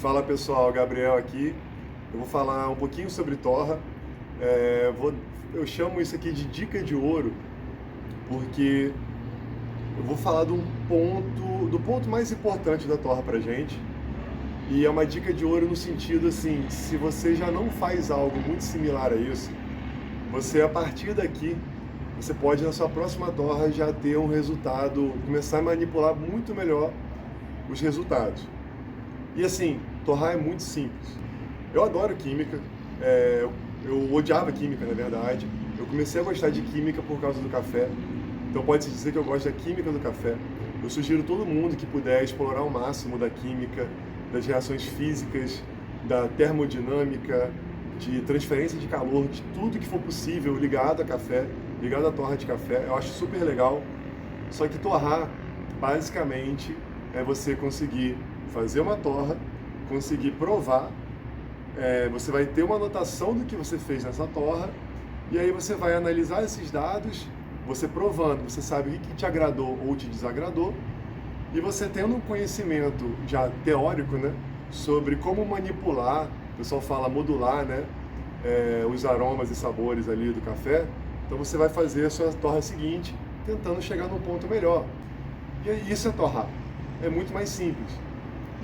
Fala pessoal, Gabriel aqui. Eu vou falar um pouquinho sobre torra. Eu chamo isso aqui de dica de ouro, porque eu vou falar do ponto mais importante da torra pra gente. E é uma dica de ouro no sentido assim, se você já não faz algo muito similar a isso, você a partir daqui, você pode na sua próxima torra já ter um resultado, começar a manipular muito melhor os resultados. E assim, torrar é muito simples. Eu adoro química, eu odiava química na verdade. Eu comecei a gostar de química por causa do café. Então pode-se dizer que eu gosto da química do café. Eu sugiro todo mundo que puder explorar o máximo da química, das reações físicas, da termodinâmica, de transferência de calor, de tudo que for possível ligado a café, ligado à torra de café. Eu acho super legal. Só que torrar, basicamente, é você conseguir fazer uma torra, conseguir provar, você vai ter uma anotação do que você fez nessa torra, e aí você vai analisar esses dados, você provando, você sabe o que te agradou ou te desagradou, e você tendo um conhecimento já teórico, né, sobre como manipular, o pessoal fala modular, né, os aromas e sabores ali do café, então você vai fazer a sua torra seguinte, tentando chegar num ponto melhor. E aí, isso é torrar, é muito mais simples.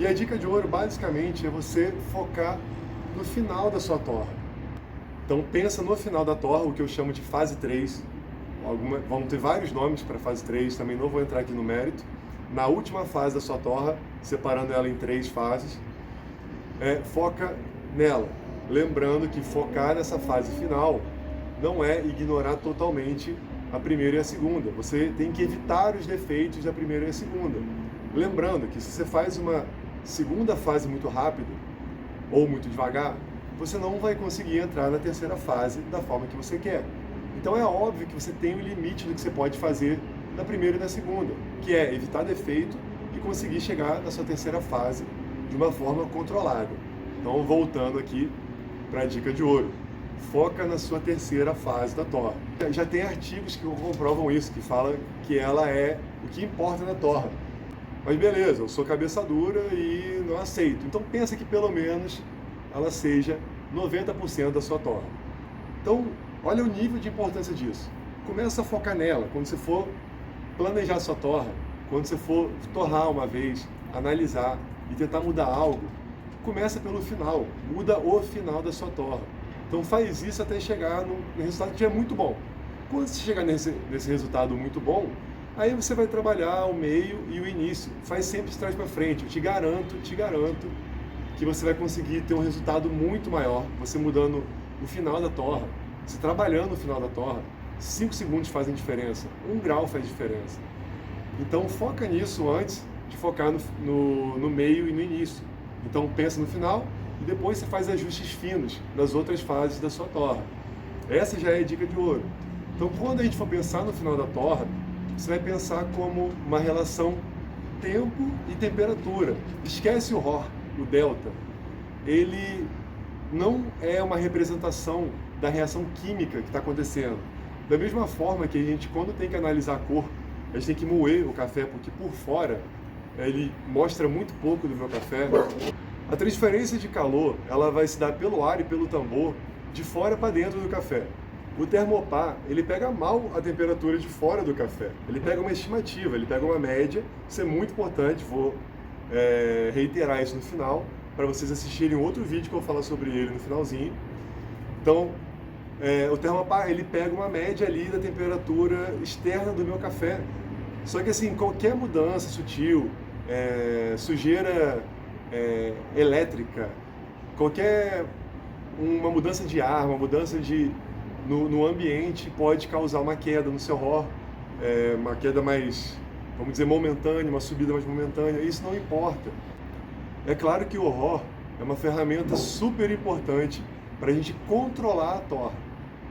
E a dica de ouro, basicamente, é você focar no final da sua torra. Então, pensa no final da torra, o que eu chamo de fase 3. Vão ter vários nomes para fase 3, também não vou entrar aqui no mérito. Na última fase da sua torra, separando ela em 3 fases, foca nela. Lembrando que focar nessa fase final não é ignorar totalmente a primeira e a segunda. Você tem que evitar os defeitos da primeira e a segunda. Lembrando que se você faz uma segunda fase muito rápido ou muito devagar, você não vai conseguir entrar na terceira fase da forma que você quer. Então é óbvio que você tem o limite do que você pode fazer na primeira e na segunda, que é evitar defeito e conseguir chegar na sua terceira fase de uma forma controlada. Então, voltando aqui para a dica de ouro, foca na sua terceira fase da torra. Já tem artigos que comprovam isso, que falam que ela é o que importa na torra. Mas beleza, eu sou cabeça dura e não aceito. Então pensa que pelo menos ela seja 90% da sua torra. Então, olha o nível de importância disso. Começa a focar nela. Quando você for planejar a sua torra, quando você for torrar uma vez, analisar e tentar mudar algo, começa pelo final. Muda o final da sua torra. Então faz isso até chegar no resultado que é muito bom. Quando você chegar nesse resultado muito bom, aí você vai trabalhar o meio e o início. Faz sempre de trás para frente. Eu te garanto que você vai conseguir ter um resultado muito maior. Você mudando o final da torra, você trabalhando o final da torra, 5 segundos fazem diferença, 1 grau faz diferença. Então foca nisso antes de focar no meio e no início. Então pensa no final e depois você faz ajustes finos nas outras fases da sua torra. Essa já é a dica de ouro. Então quando a gente for pensar no final da torra, você vai pensar como uma relação tempo e temperatura. Esquece o ROR, o delta. Ele não é uma representação da reação química que está acontecendo. Da mesma forma que a gente, quando tem que analisar a cor, a gente tem que moer o café, porque por fora ele mostra muito pouco do meu café. A transferência de calor, ela vai se dar pelo ar e pelo tambor, de fora para dentro do café. O termopar, ele pega mal a temperatura de fora do café. Ele pega uma estimativa, ele pega uma média. Isso é muito importante, vou reiterar isso no final, para vocês assistirem outro vídeo que eu vou falar sobre ele no finalzinho. Então, o termopar, ele pega uma média ali da temperatura externa do meu café. Só que assim, qualquer mudança sutil, sujeira elétrica, uma mudança de ar, uma mudança no ambiente pode causar uma queda no seu ROR, uma queda mais, vamos dizer, momentânea, uma subida mais momentânea. Isso não importa. É claro que o ROR é uma ferramenta super importante para a gente controlar a torra.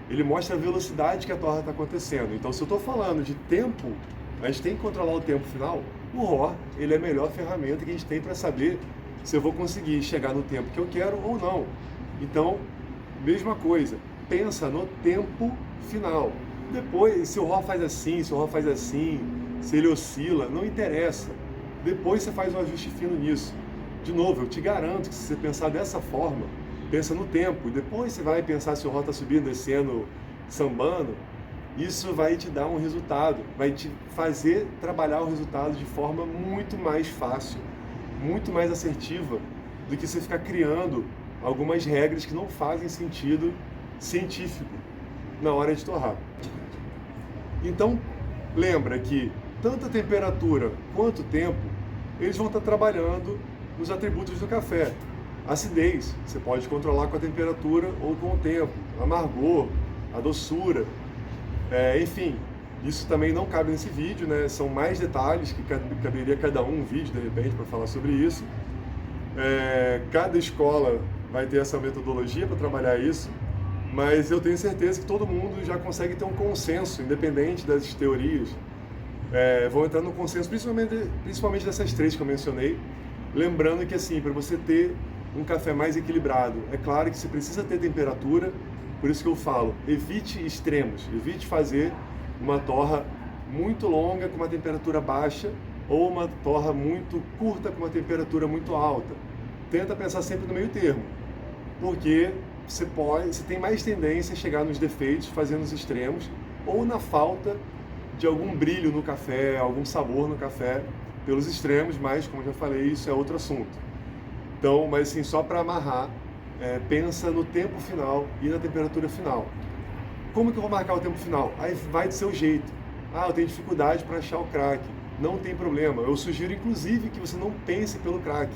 Ele mostra a velocidade que a torra está acontecendo. Então, se eu estou falando de tempo, a gente tem que controlar o tempo final. O ROR, ele é a melhor ferramenta que a gente tem para saber se eu vou conseguir chegar no tempo que eu quero ou não. Então, mesma coisa. Pensa no tempo final. Depois, se o ROR faz assim, se o ROR faz assim, se ele oscila, não interessa. Depois você faz um ajuste fino nisso. de novo, eu te garanto que se você pensar dessa forma, pensa no tempo, e depois você vai pensar se o ROR está subindo, descendo, sambando, isso vai te dar um resultado, vai te fazer trabalhar o resultado de forma muito mais fácil, muito mais assertiva, do que você ficar criando algumas regras que não fazem sentido científico na hora de torrar. Então, lembra que tanto a temperatura quanto o tempo, eles vão estar trabalhando nos atributos do café. Acidez, você pode controlar com a temperatura ou com o tempo. Amargor, a doçura, enfim, isso também não cabe nesse vídeo, né? São mais detalhes que caberia cada um vídeo, de repente, para falar sobre isso. Cada escola vai ter essa metodologia para trabalhar isso, mas eu tenho certeza que todo mundo já consegue ter um consenso, independente das teorias. Vão entrar no consenso, principalmente dessas três que eu mencionei. Lembrando que, assim, para você ter um café mais equilibrado, é claro que você precisa ter temperatura, por isso que eu falo, evite extremos, evite fazer uma torra muito longa com uma temperatura baixa ou uma torra muito curta com uma temperatura muito alta. Tenta pensar sempre no meio termo, porque você tem mais tendência a chegar nos defeitos fazendo os extremos ou na falta de algum brilho no café, algum sabor no café pelos extremos, mas, como eu já falei, isso é outro assunto. Então, mas assim, só para amarrar, pensa no tempo final e na temperatura final. Como que eu vou marcar o tempo final? Aí vai do seu jeito. Eu tenho dificuldade para achar o crack. Não tem problema. Eu sugiro, inclusive, que você não pense pelo crack.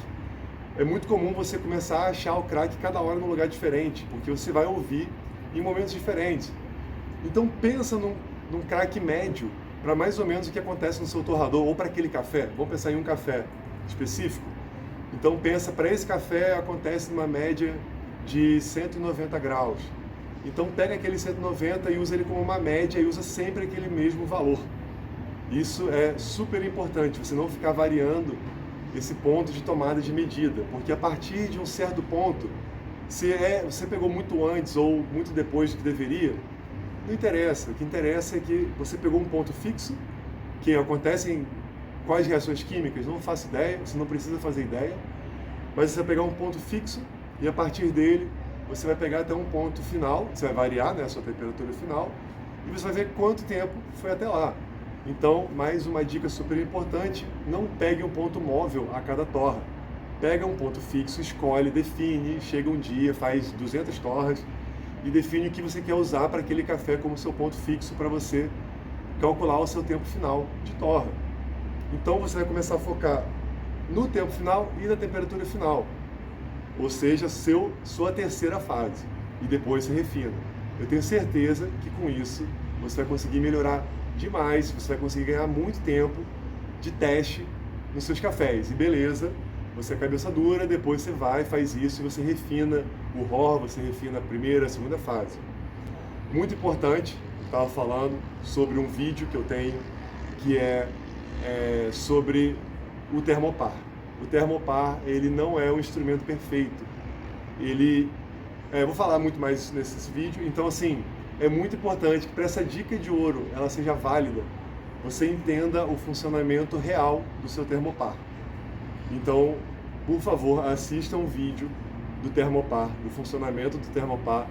É muito comum você começar a achar o crack cada hora num lugar diferente, porque você vai ouvir em momentos diferentes. Então pensa num crack médio, para mais ou menos o que acontece no seu torrador, ou para aquele café. Vamos pensar em um café específico? Então pensa, para esse café acontece numa média de 190 graus. Então pega aquele 190 e usa ele como uma média e usa sempre aquele mesmo valor. Isso é super importante, você não ficar variando esse ponto de tomada de medida, porque a partir de um certo ponto, se você pegou muito antes ou muito depois do que deveria, não interessa. O que interessa é que você pegou um ponto fixo, que acontecem quais reações químicas, não faço ideia, você não precisa fazer ideia, mas você vai pegar um ponto fixo e a partir dele você vai pegar até um ponto final, você vai variar, né, a sua temperatura final, e você vai ver quanto tempo foi até lá. Então, mais uma dica super importante, não pegue um ponto móvel a cada torra. Pega um ponto fixo, escolhe, define, chega um dia, faz 200 torras e define o que você quer usar para aquele café como seu ponto fixo para você calcular o seu tempo final de torra. Então você vai começar a focar no tempo final e na temperatura final, ou seja, sua terceira fase, e depois você refina. Eu tenho certeza que com isso você vai conseguir melhorar demais, você vai conseguir ganhar muito tempo de teste nos seus cafés. E beleza, você é cabeça dura, depois você vai, faz isso e você refina o ROR, você refina a primeira, a segunda fase. Muito importante, estava falando sobre um vídeo que eu tenho que é sobre o termopar. O termopar, ele não é um instrumento perfeito. Vou falar muito mais nesse vídeo, então assim, é muito importante que para essa dica de ouro ela seja válida, você entenda o funcionamento real do seu termopar. Então, por favor, assista um vídeo do termopar, do funcionamento do termopar,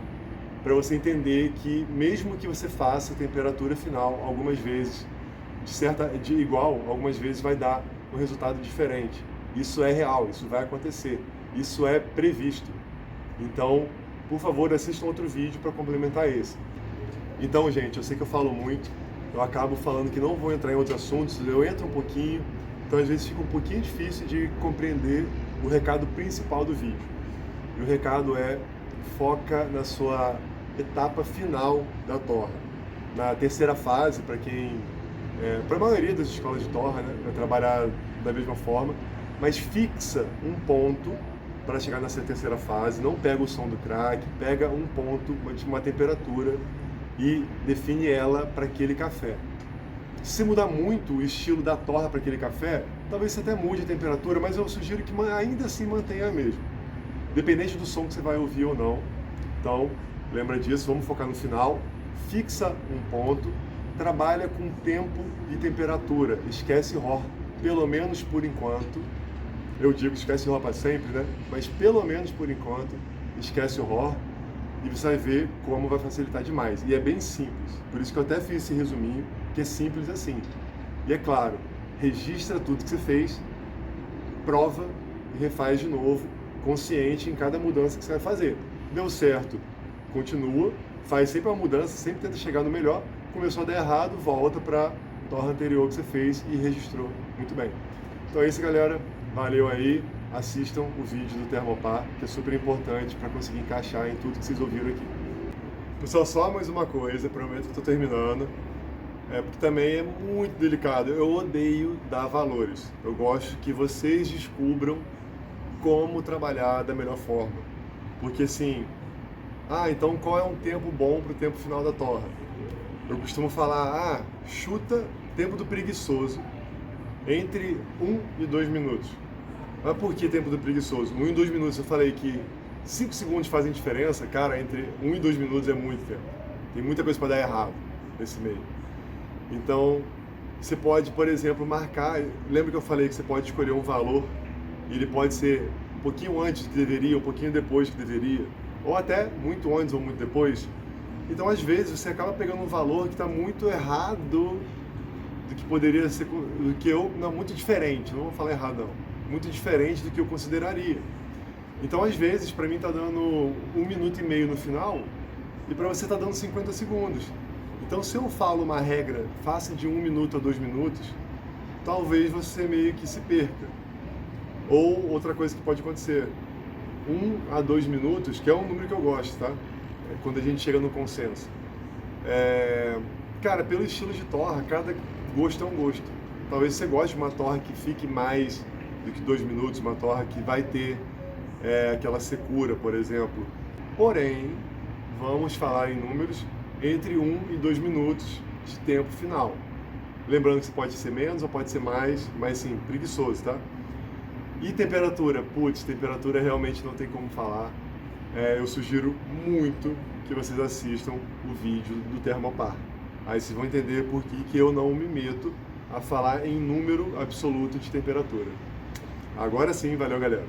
para você entender que mesmo que você faça a temperatura final algumas vezes de igual, algumas vezes vai dar um resultado diferente. Isso é real, isso vai acontecer, isso é previsto. Então, por favor, assista outro vídeo para complementar esse. Então, gente, eu sei que eu falo muito, eu acabo falando que não vou entrar em outros assuntos, eu entro um pouquinho, então às vezes fica um pouquinho difícil de compreender o recado principal do vídeo. E o recado é: foca na sua etapa final da torra. Na terceira fase, para a maioria das escolas de torra, né, vai trabalhar da mesma forma, mas fixa um ponto para chegar nessa terceira fase, não pega o som do crack, pega um ponto, uma temperatura e define ela para aquele café. Se mudar muito o estilo da torra para aquele café, talvez você até mude a temperatura, mas eu sugiro que ainda assim mantenha a mesma, dependente do som que você vai ouvir ou não. Então, lembra disso, vamos focar no final, fixa um ponto, trabalha com tempo e temperatura, esquece ROR, pelo menos por enquanto, eu digo, esquece o RAW para sempre, né? Mas pelo menos por enquanto, esquece o RAW e você vai ver como vai facilitar demais. E é bem simples, por isso que eu até fiz esse resuminho, que é simples assim. E é claro, registra tudo que você fez, prova e refaz de novo, consciente em cada mudança que você vai fazer. Deu certo, continua, faz sempre uma mudança, sempre tenta chegar no melhor. Começou a dar errado, volta para a torre anterior que você fez e registrou muito bem. Então é isso, galera. Valeu aí. Assistam o vídeo do Thermopar, que é super importante para conseguir encaixar em tudo que vocês ouviram aqui. Pessoal, só mais uma coisa, prometo que estou terminando. Porque também é muito delicado. Eu odeio dar valores. Eu gosto que vocês descubram como trabalhar da melhor forma. Porque assim, então qual é um tempo bom para o tempo final da torra? Eu costumo falar, chuta tempo do preguiçoso entre 1 e 2 minutos. Mas por que tempo do preguiçoso? 1 e 2 minutos, eu falei que 5 segundos fazem diferença, cara, entre 1 e 2 minutos é muito tempo. Tem muita coisa para dar errado nesse meio. Então, você pode, por exemplo, marcar, lembra que eu falei que você pode escolher um valor, e ele pode ser um pouquinho antes do que deveria, um pouquinho depois do que deveria, ou até muito antes ou muito depois. Então, às vezes, você acaba pegando um valor que está muito errado do que poderia ser, do que muito diferente, não vou falar errado não, muito diferente do que eu consideraria. Então, às vezes, para mim está dando 1 minuto e meio no final, e para você está dando 50 segundos. Então, se eu falo uma regra, faça de 1 minuto a 2 minutos, talvez você meio que se perca. Ou outra coisa que pode acontecer, 1 a 2 minutos, que é um número que eu gosto, tá? Quando a gente chega no consenso. Cara, pelo estilo de torra, cada gosto é um gosto. Talvez você goste de uma torra que fique mais do que 2 minutos, uma torra que vai ter aquela secura, por exemplo. Porém, vamos falar em números entre 1 e 2 minutos de tempo final. Lembrando que você pode ser menos ou pode ser mais, mas sim, preguiçoso, tá? E temperatura? Putz, temperatura realmente não tem como falar. Eu sugiro muito que vocês assistam o vídeo do Thermopar. Aí vocês vão entender por que eu não me meto a falar em número absoluto de temperatura. Agora sim, valeu, galera!